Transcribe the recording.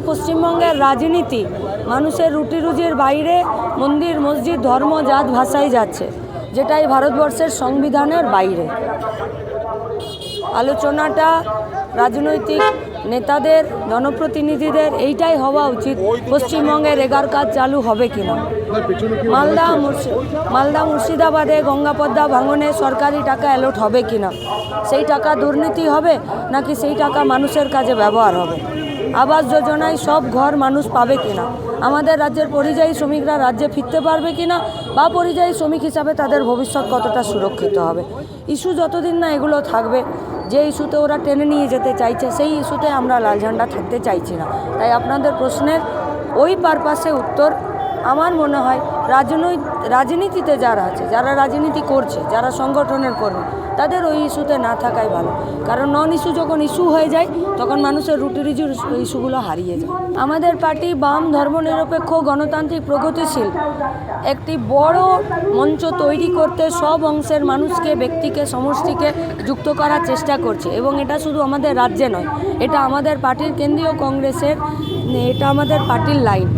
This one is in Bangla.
পশ্চিমবঙ্গের রাজনীতি মানুষের রুটি রুজির বাইরে মন্দির মসজিদ ধর্ম জাত ভাষায় যাচ্ছে, যেটাই ভারতবর্ষের সংবিধানের বাইরে। আলোচনাটা রাজনৈতিক নেতাদের জনপ্রতিনিধিদের এইটাই হওয়া উচিত, পশ্চিমবঙ্গের রেগার কাজ চালু হবে কিনা। মালদা মুর্শিদাবাদে গঙ্গাপদ্মা ভাঙনে সরকারি টাকা অ্যালট হবে কিনা, সেই টাকা দুর্নীতি হবে নাকি সেই টাকা মানুষের কাজে ব্যবহার হবে। আবাস যোজনায় সব ঘর মানুষ পাবে কিনা, আমাদের রাজ্যের পরিযায়ী শ্রমিকরা রাজ্যে ফিরতে পারবে কিনা, বা পরিযায়ী শ্রমিক হিসাবে তাদের ভবিষ্যৎ কতটা সুরক্ষিত হবে। ইস্যু যতদিন না এগুলো থাকবে, যে ইস্যুতে ওরা টেনে নিয়ে যেতে চাইছে সেই ইস্যুতে আমরা লাল ঝান্ডা থাকতে চাইছি না। তাই আপনাদের প্রশ্নের ওই পারপাসে উত্তর, আমার মনে হয় রাজনীতিতে যারা আছে, যারা রাজনীতি করছে, যারা সংগঠনের কর্মী, তাদের ওই ইস্যুতে না থাকাই ভালো। কারণ নন ইস্যু যখন ইস্যু হয়ে যায় তখন মানুষের রুটি রুজির ইস্যুগুলো হারিয়ে যায়। আমাদের পার্টি বাম ধর্মনিরপেক্ষ গণতান্ত্রিক প্রগতিশীল একটি বড় মঞ্চ তৈরি করতে সব অংশের মানুষকে, ব্যক্তিকে, সমষ্টিকে যুক্ত করার চেষ্টা করছে। এবং এটা শুধু আমাদের রাজ্যে নয়, এটা আমাদের পার্টির কেন্দ্রীয় কংগ্রেসের, এটা আমাদের পার্টির লাইন।